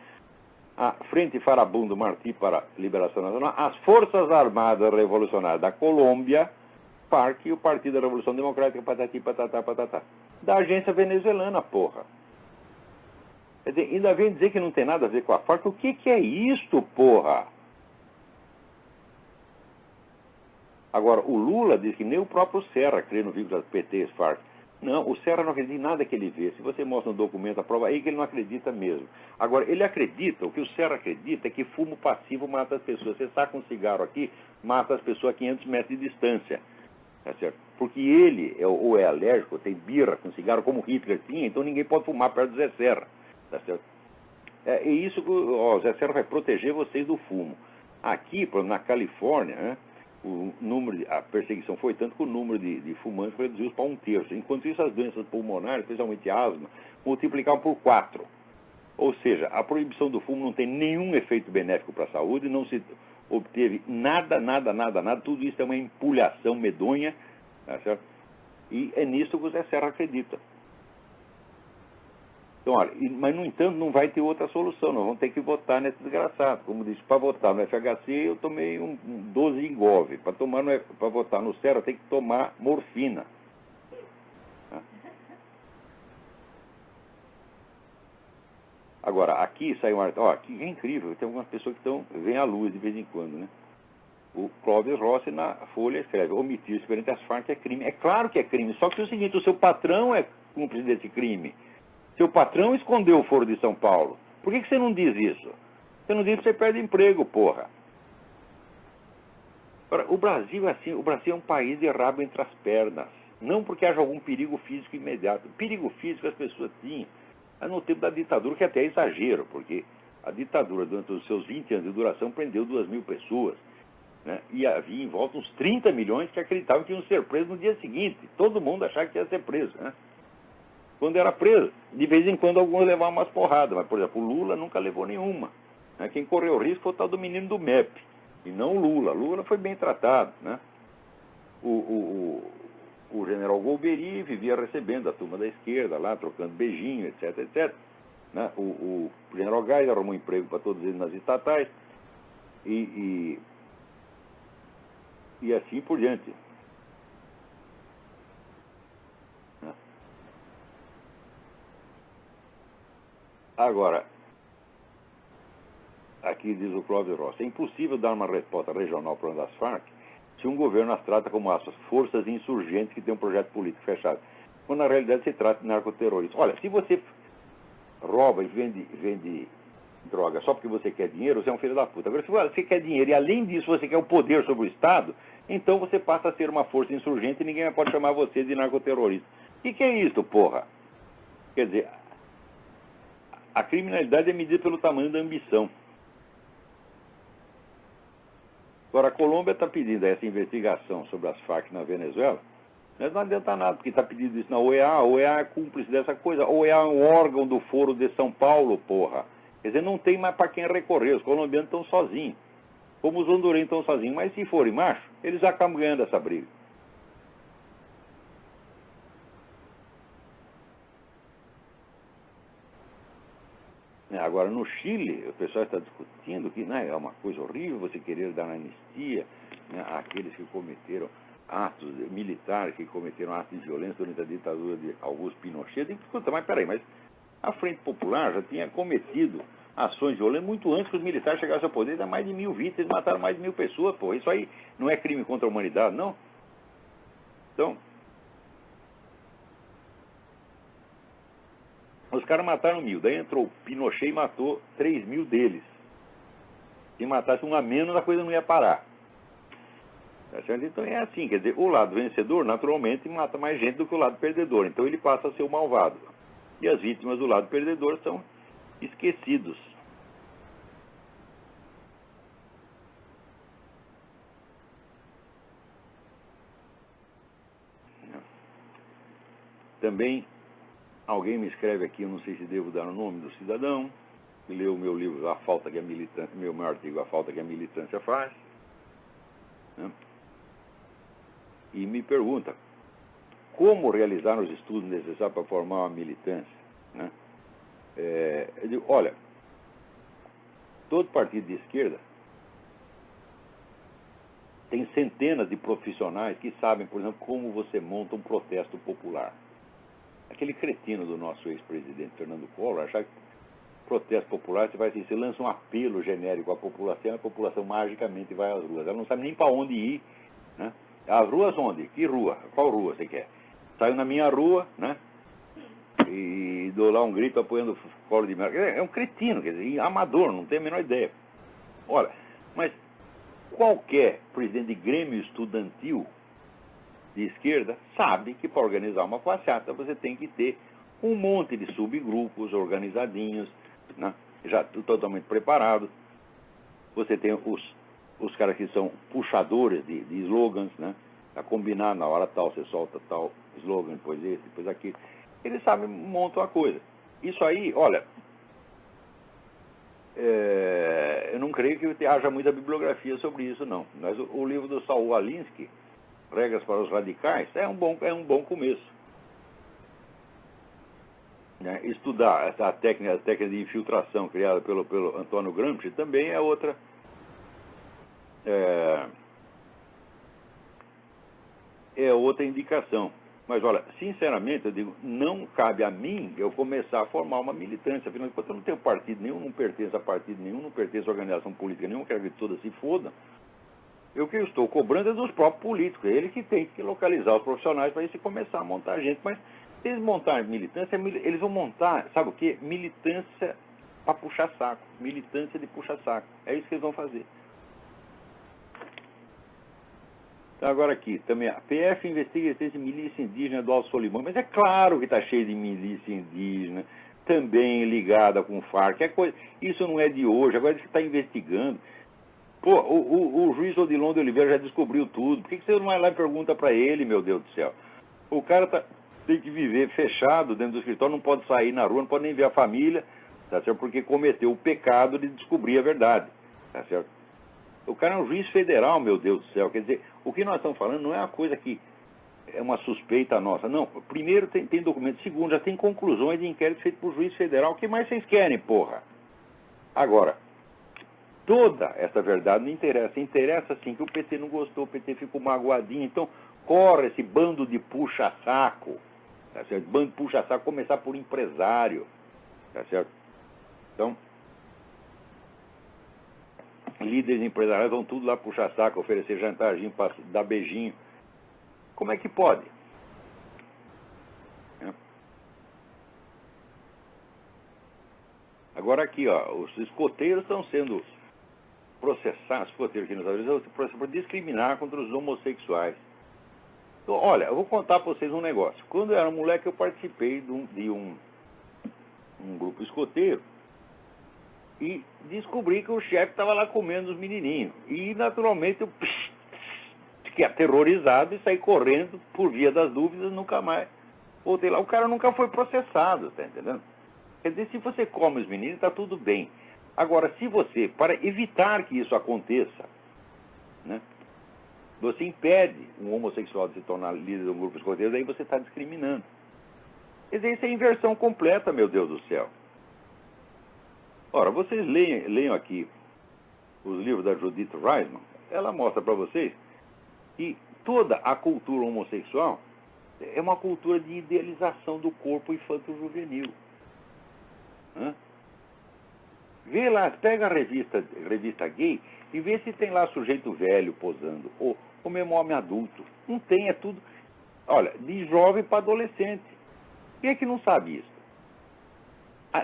a Frente Farabundo Martí para Liberação Nacional, as Forças Armadas Revolucionárias da Colômbia, FARC e o Partido da Revolução Democrática, patati, patatá, patatá. Da agência venezuelana, porra. Quer dizer, ainda vem dizer que não tem nada a ver com a FARC. O que é isto, porra? Agora, o Lula diz que nem o próprio Serra crê no vínculo das PT e FARC. Não, o Serra não acredita em nada que ele vê. Se você mostra um documento, a prova aí que ele não acredita mesmo. Agora, ele acredita, o que o Serra acredita é que fumo passivo mata as pessoas. Você saca um cigarro aqui, mata as pessoas a 500 metros de distância. Tá certo? Porque ele ou é alérgico, ou tem birra com cigarro, como Hitler tinha, então ninguém pode fumar perto do Zé Serra. Tá certo? É isso que o Zé Serra vai proteger vocês do fumo. Aqui, por exemplo, na Califórnia, né? A perseguição foi tanto que o número de fumantes reduziu para 1/3. Enquanto isso, as doenças pulmonares, especialmente asma, multiplicavam por 4. Ou seja, a proibição do fumo não tem nenhum efeito benéfico para a saúde, não se obteve nada. Tudo isso é uma empulhação medonha, tá certo? E é nisso que o Zé Serra acredita. Então, olha, mas, no entanto, não vai ter outra solução. Nós vamos ter que votar nesse desgraçado. Como disse, para votar no FHC, eu tomei um 12 Engove. Para votar no Serra, tem que tomar morfina. Agora, aqui saiu um artigo. Ó, aqui é incrível. Tem algumas pessoas que vêm à luz de vez em quando, né? O Clóvis Rossi, na Folha, escreve: omitir-se perante as Farc é crime. É claro que é crime. Só que é o seguinte, o seu patrão é cúmplice desse crime. Seu patrão escondeu o Foro de São Paulo. Por que você não diz isso? Você não diz que você perde emprego, porra. Agora, o Brasil é assim, o Brasil é um país de rabo entre as pernas. Não porque haja algum perigo físico imediato. Perigo físico as pessoas tinham. Mas no tempo da ditadura, que até é exagero, porque a ditadura, durante os seus 20 anos de duração, prendeu 2.000 pessoas. Né? E havia em volta uns 30 milhões que acreditavam que iam ser presos no dia seguinte. Todo mundo achava que ia ser preso, né? Quando era preso, de vez em quando alguns levavam umas porradas, mas, por exemplo, o Lula nunca levou nenhuma. Né? Quem correu risco foi o tal do menino do MEP, e não o Lula. Lula foi bem tratado. Né? O general Golbery vivia recebendo a turma da esquerda lá, trocando beijinho, etc. Né? O general Geisel arrumou emprego para todos eles nas estatais, e assim por diante. Agora, aqui diz o Clóvis Rossi: é impossível dar uma resposta regional para das Farc se um governo as trata como as forças insurgentes que têm um projeto político fechado, quando na realidade se trata de narcoterroristas. Olha, se você rouba e vende droga só porque você quer dinheiro, você é um filho da puta. Agora, se você quer dinheiro e além disso você quer o poder sobre o Estado, então você passa a ser uma força insurgente e ninguém mais pode chamar você de narcoterrorista. O que é isso, porra? Quer dizer, A criminalidade é medida pelo tamanho da ambição. Agora, a Colômbia está pedindo essa investigação sobre as Farc na Venezuela, mas não adianta nada, porque está pedindo isso na OEA. A OEA é cúmplice dessa coisa. A OEA é um órgão do Foro de São Paulo, porra. Quer dizer, não tem mais para quem recorrer. Os colombianos estão sozinhos. Como os hondurenhos estão sozinhos. Mas se forem macho, eles acabam ganhando essa briga. Agora, no Chile, o pessoal está discutindo que, né, é uma coisa horrível você querer dar anistia, né, àqueles que cometeram atos militares, que cometeram atos de violência durante a ditadura de Augusto Pinochet. Tem que escutar, mas peraí, mas a Frente Popular já tinha cometido ações violentas muito antes que os militares chegassem ao poder. Dá mais de 1000 vítimas, eles mataram mais de 1000 pessoas, pô. Isso aí não é crime contra a humanidade, não? Então, os caras mataram 1000, daí entrou Pinochet e matou 3000 deles. Se matasse um a menos, a coisa não ia parar. Tá certo? Então é assim, quer dizer, o lado vencedor naturalmente mata mais gente do que o lado perdedor. Então ele passa a ser o malvado. E as vítimas do lado perdedor são esquecidos. Também alguém me escreve aqui, eu não sei se devo dar o nome do cidadão, que leu o meu livro, A Falta que a Militância, meu artigo, A Falta que a Militância Faz, né? E me pergunta como realizar os estudos necessários para formar uma militância, né? Eu digo, olha, todo partido de esquerda tem centenas de profissionais que sabem, por exemplo, como você monta um protesto popular. Aquele cretino do nosso ex-presidente Fernando Collor achar que protesto popular, você lança um apelo genérico à população, a população magicamente vai às ruas. Ela não sabe nem para onde ir, né? As ruas onde? Que rua? Qual rua você quer? Saio na minha rua, né? E dou lá um grito apoiando o Collor de Mello. É um cretino, quer dizer, amador, não tem a menor ideia. Olha, mas qualquer presidente de grêmio estudantil de esquerda sabe que para organizar uma passeata você tem que ter um monte de subgrupos organizadinhos, né, já totalmente preparados. Você tem os caras que são puxadores de slogans, né, a combinar na hora tal, você solta tal slogan, depois esse, depois aquele. Eles sabem, montam a coisa. Isso aí, olha, eu não creio que haja muita bibliografia sobre isso, não. Mas o livro do Saul Alinsky, Regras para os Radicais, é um bom começo. Né? Estudar a técnica de infiltração criada pelo Antônio Gramsci também é outra outra indicação. Mas olha, sinceramente eu digo, não cabe a mim eu começar a formar uma militância. Afinal de contas, eu não tenho partido nenhum, não pertenço a partido nenhum, não pertenço a organização política nenhuma, quero que todas se fodam. O que eu estou cobrando é dos próprios políticos. É eles que têm que localizar os profissionais para eles começar a montar gente. Mas se eles montarem militância, eles vão montar, sabe o quê? Militância para puxar saco. Militância de puxar saco. É isso que eles vão fazer. Então, agora aqui, também a PF investiga a existência de milícia indígena do Alto Solimão. Mas é claro que está cheio de milícia indígena, também ligada com o Farc. Isso não é de hoje, agora você está investigando. Pô, o juiz Odilon de Oliveira já descobriu tudo. Por que você não vai lá e pergunta para ele, meu Deus do céu? O cara tem que viver fechado dentro do escritório, não pode sair na rua, não pode nem ver a família, tá certo? Porque cometeu o pecado de descobrir a verdade, tá certo? O cara é um juiz federal, meu Deus do céu. Quer dizer, o que nós estamos falando não é uma coisa que é uma suspeita nossa. Não, primeiro tem documento. Segundo, já tem conclusões de inquérito feito por juiz federal. O que mais vocês querem, porra? Agora, toda essa verdade não interessa. Interessa sim que o PT não gostou, o PT ficou magoadinho. Então, corre esse bando de puxa-saco. Tá certo? Bando de puxa-saco, começar por empresário. Tá certo? Então, líderes empresariais vão tudo lá puxar saco, oferecer jantarzinho, dar beijinho. Como é que pode? Agora aqui, ó, os escoteiros estão sendo processados, escoteiros aqui nos Estados Unidos, processados por discriminar contra os homossexuais. Então, olha, eu vou contar para vocês um negócio. Quando eu era moleque, eu participei de um grupo escoteiro e descobri que o chefe estava lá comendo os menininhos. E, naturalmente, eu fiquei aterrorizado e saí correndo por via das dúvidas, nunca mais voltei lá. O cara nunca foi processado, tá entendendo? Quer dizer, se você come os meninos, está tudo bem. Agora, se você, para evitar que isso aconteça, né, você impede um homossexual de se tornar líder de um grupo escoteiro, aí você está discriminando. Quer dizer, isso é inversão completa, meu Deus do céu. Ora, vocês leiam aqui os livros da Judith Reisman, ela mostra para vocês que toda a cultura homossexual é uma cultura de idealização do corpo infanto-juvenil. Vê lá, pega a revista gay e vê se tem lá sujeito velho posando, ou mesmo homem adulto. Não tem, é tudo, olha, de jovem para adolescente. Quem é que não sabe isso?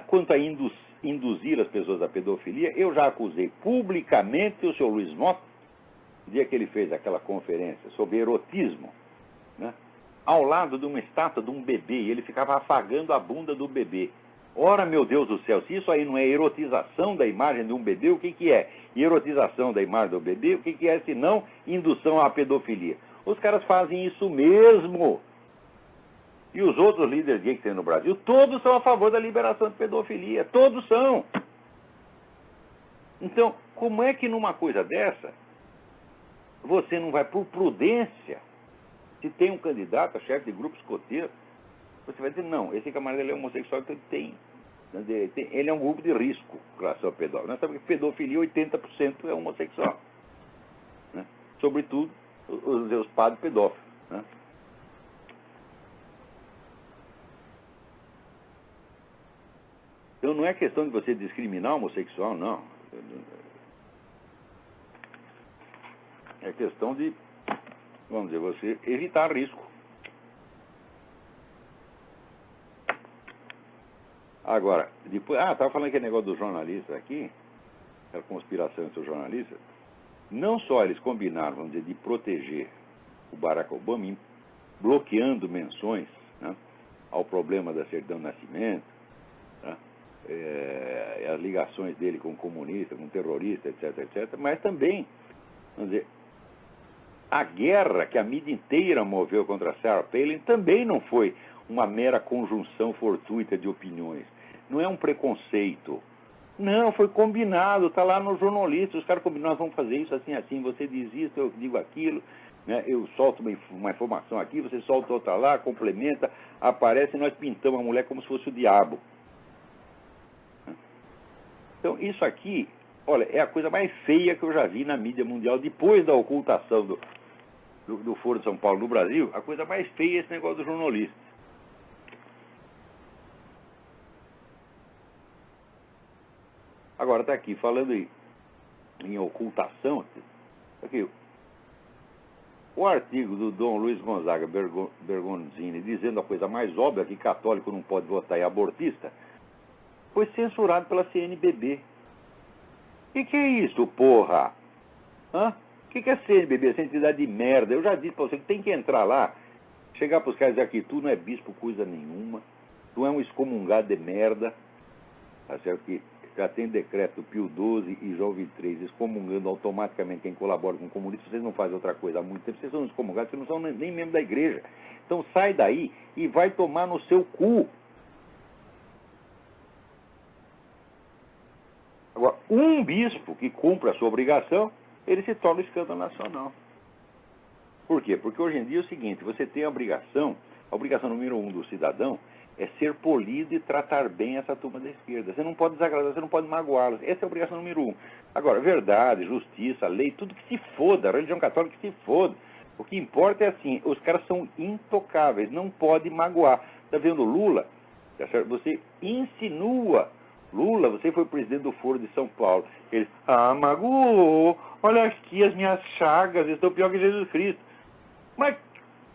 Quanto a induzir as pessoas à pedofilia, eu já acusei publicamente o senhor Luiz Mota, no dia que ele fez aquela conferência sobre erotismo, né, ao lado de uma estátua de um bebê, e ele ficava afagando a bunda do bebê. Ora, meu Deus do céu, se isso aí não é erotização da imagem de um bebê, o que que é? Erotização da imagem do bebê, o que que é, se não indução à pedofilia? Os caras fazem isso mesmo. E os outros líderes gays que tem no Brasil, todos são a favor da liberação de pedofilia. Todos são. Então, como é que numa coisa dessa, você não vai por prudência, se tem um candidato a chefe de grupo escoteiro, você vai dizer, não, esse camarada ele é homossexual, então ele é um grupo de risco com relação a pedófilo. Nós sabemos que pedofilia, 80% é homossexual. Né? Sobretudo, os padres pedófilos. Né? Então não é questão de você discriminar o homossexual, não. É questão de, vamos dizer, você evitar risco. Agora, depois, estava falando aquele negócio dos jornalistas aqui, aquela conspiração entre os jornalistas. Não só eles combinaram, vamos dizer, de proteger o Barack Obama, bloqueando menções, né, ao problema da certidão de nascimento, né, as ligações dele com comunista, com terrorista, etc, etc, mas também, vamos dizer, a guerra que a mídia inteira moveu contra Sarah Palin também não foi uma mera conjunção fortuita de opiniões. Não é um preconceito. Não, foi combinado, está lá nos jornalistas, os caras combinaram, nós vamos fazer isso assim, assim, você diz isso, eu digo aquilo, né, eu solto uma informação aqui, você solta outra lá, complementa, aparece e nós pintamos a mulher como se fosse o diabo. Então, isso aqui, olha, é a coisa mais feia que eu já vi na mídia mundial, depois da ocultação do Foro de São Paulo no Brasil, a coisa mais feia é esse negócio do jornalista. Agora está aqui, falando em ocultação, aqui, o artigo do Dom Luiz Gonzaga Bergonzini, dizendo a coisa mais óbvia, que católico não pode votar em abortista, foi censurado pela CNBB. Que é isso, porra? O que é CNBB? Essa entidade de merda. Eu já disse para você que tem que entrar lá, chegar para os caras e dizer aqui, tu não é bispo coisa nenhuma, tu é um excomungado de merda, tá certo? Que já tem decreto Pio XII e João XXIII excomungando automaticamente quem colabora com o comunismo. Vocês não fazem outra coisa há muito tempo, vocês são excomungados, vocês não são nem membro da igreja. Então sai daí e vai tomar no seu cu. Agora, um bispo que cumpre a sua obrigação, ele se torna escândalo nacional. Por quê? Porque hoje em dia é o seguinte, você tem a obrigação número 1 do cidadão é ser polido e tratar bem essa turma da esquerda. Você não pode desagradar, você não pode magoá-los. Essa é a obrigação número 1. Agora, verdade, justiça, lei, tudo que se foda, a religião católica que se foda. O que importa é assim, os caras são intocáveis, não pode magoar. Está vendo Lula? Você insinua. Lula, você foi presidente do Foro de São Paulo. Ele, magoou, olha aqui as minhas chagas, estão pior que Jesus Cristo. Mas,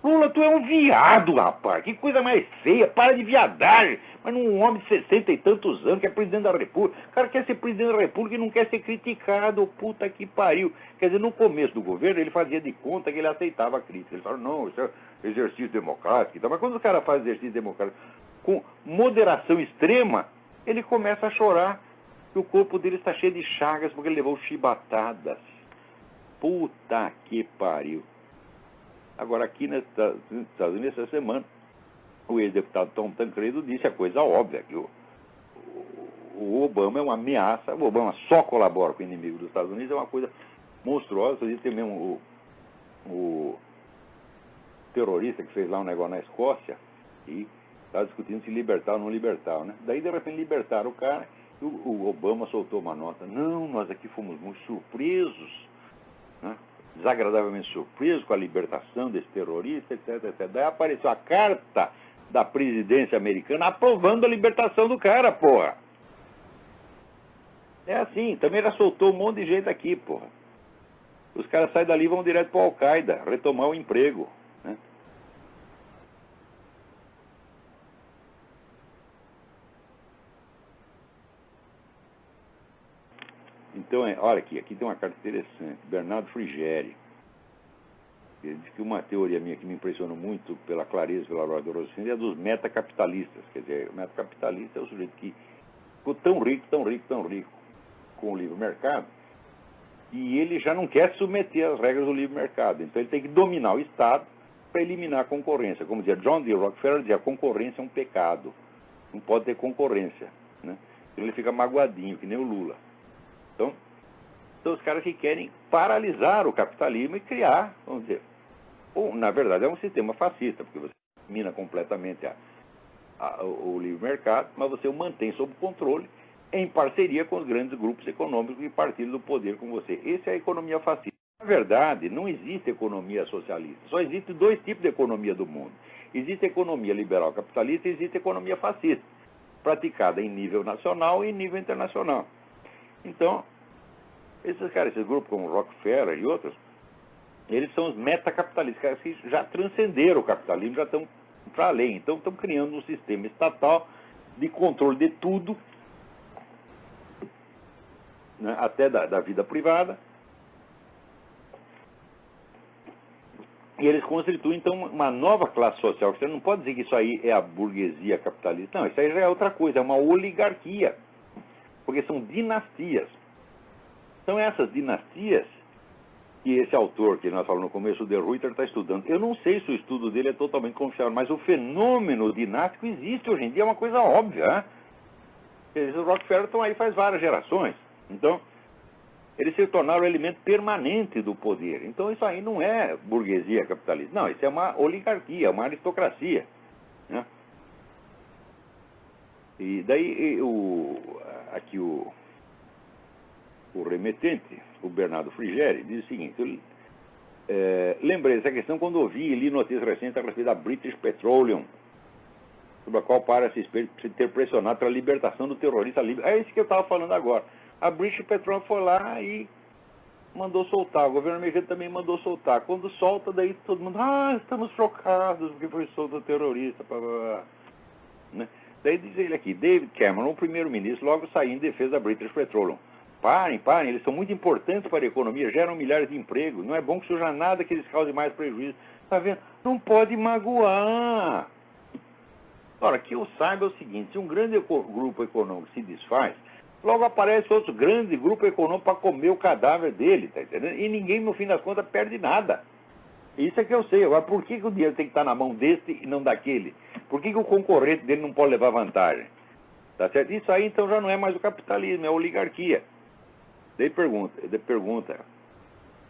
Lula, tu é um viado, rapaz, que coisa mais feia, para de viadagem. Mas um homem de 60 e tantos anos, que é presidente da República, o cara quer ser presidente da República e não quer ser criticado, puta que pariu. Quer dizer, no começo do governo, ele fazia de conta que ele aceitava a crítica. Ele falava, não, isso é exercício democrático e tal. Mas quando o cara faz exercício democrático com moderação extrema, ele começa a chorar que o corpo dele está cheio de chagas porque ele levou chibatadas. Puta que pariu. Agora, aqui nos Estados Unidos, essa semana, o ex-deputado Tom Tancredo disse a coisa óbvia, que o Obama é uma ameaça. O Obama só colabora com o inimigo dos Estados Unidos, é uma coisa monstruosa. Tem mesmo o terrorista que fez lá um negócio na Escócia e estava discutindo se libertar ou não libertar, né? Daí, de repente, libertaram o cara e o Obama soltou uma nota. Não, nós aqui fomos muito surpresos, né? Desagradavelmente surpresos com a libertação desse terrorista, etc, etc. Daí apareceu a carta da presidência americana aprovando a libertação do cara, porra. É assim, também já soltou um monte de gente aqui, porra. Os caras saem dali e vão direto para a Al-Qaeda, retomar o emprego, né? Então, olha aqui tem uma carta interessante, Bernardo Frigeri. Ele diz que uma teoria minha que me impressionou muito pela clareza, pela lógica do raciocínio, é a dos metacapitalistas. Quer dizer, o metacapitalista é o sujeito que ficou tão rico com o livre mercado, e ele já não quer submeter às regras do livre mercado. Então ele tem que dominar o Estado para eliminar a concorrência. Como dizia John D. Rockefeller, dizia, a concorrência é um pecado. Não pode ter concorrência, né? Então ele fica magoadinho, que nem o Lula. Então, são os caras que querem paralisar o capitalismo e criar, vamos dizer, ou, na verdade, é um sistema fascista, porque você elimina completamente o livre mercado, mas você o mantém sob controle em parceria com os grandes grupos econômicos que partilham do poder com você. Essa é a economia fascista. Na verdade, não existe economia socialista. Só existem dois tipos de economia do mundo. Existe economia liberal capitalista e existe economia fascista, praticada em nível nacional e em nível internacional. Então, esses caras, esses grupos como Rockefeller e outros, eles são os metacapitalistas, caras que já transcenderam o capitalismo, já estão para além. Então, estão criando um sistema estatal de controle de tudo, né, até da vida privada. E eles constituem, então, uma nova classe social. Você não pode dizer que isso aí é a burguesia capitalista. Não, isso aí já é outra coisa, é uma oligarquia. Porque são dinastias. São essas dinastias que esse autor que nós falamos no começo, o De Ruyter, está estudando. Eu não sei se o estudo dele é totalmente confiável, mas o fenômeno dinástico existe hoje em dia, é uma coisa óbvia, né? Os Rockefeller estão aí faz várias gerações. Então, eles se tornaram o elemento permanente do poder. Então, isso aí não é burguesia capitalista. Não, isso é uma oligarquia, uma aristocracia, né? E daí, aqui o remetente, o Bernardo Frigeri, diz o seguinte: lembrei dessa questão quando ouvi e li notícias recentes a respeito da British Petroleum, sobre a qual parece ter pressionado para a libertação do terrorista livre. É isso que eu estava falando agora. A British Petroleum foi lá e mandou soltar. O governo americano também mandou soltar. Quando solta, daí todo mundo, estamos chocados porque foi solto o terrorista. Blá, blá, blá. Né? Daí diz ele aqui, David Cameron, o primeiro-ministro, logo saiu em defesa da British Petroleum. Parem, eles são muito importantes para a economia, geram milhares de empregos. Não é bom que surja nada que eles causem mais prejuízo. Está vendo? Não pode magoar. Ora, que eu saiba é o seguinte, se um grande grupo econômico se desfaz, logo aparece outro grande grupo econômico para comer o cadáver dele, tá entendendo? E ninguém, no fim das contas, perde nada. Isso é que eu sei. Agora, por que o dinheiro tem que estar na mão desse e não daquele? Por que o concorrente dele não pode levar vantagem? Tá certo? Isso aí, então, já não é mais o capitalismo, é a oligarquia. Daí pergunta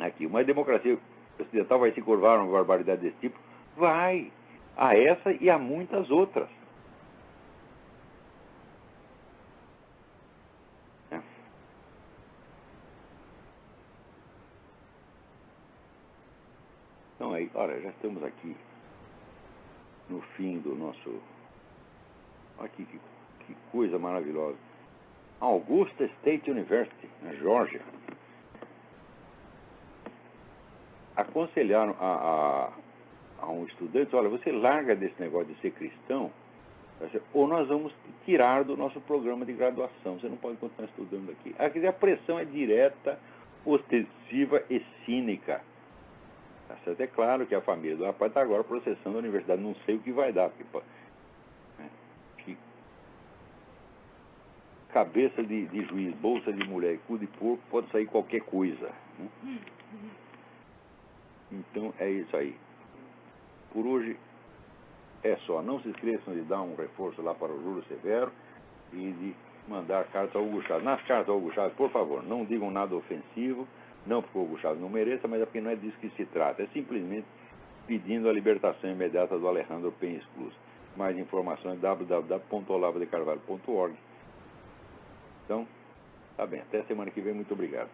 aqui, uma democracia ocidental vai se curvar a uma barbaridade desse tipo? Vai. A essa e a muitas outras. Então aí, olha, já estamos aqui no fim do nosso... Aqui, que coisa maravilhosa. Augusta State University, na Geórgia, aconselharam a um estudante, olha, você larga desse negócio de ser cristão, ou nós vamos tirar do nosso programa de graduação, você não pode continuar estudando aqui. Aqui a pressão é direta, ostensiva e cínica. Tá certo? É claro que a família do rapaz está agora processando a universidade, não sei o que vai dar, porque cabeça de juiz, bolsa de mulher e cu de porco, pode sair qualquer coisa. Né? Então é isso aí. Por hoje é só. Não se esqueçam de dar um reforço lá para o Júlio Severo e de mandar carta ao Hugo Chávez. Nas cartas ao Hugo Chávez, por favor, não digam nada ofensivo, não porque o Hugo Chávez não mereça, mas é porque não é disso que se trata. É simplesmente pedindo a libertação imediata do Alejandro Penha Esclusa. Mais informações www.olavodecarvalho.org. Então, tá bem. Até semana que vem. Muito obrigado.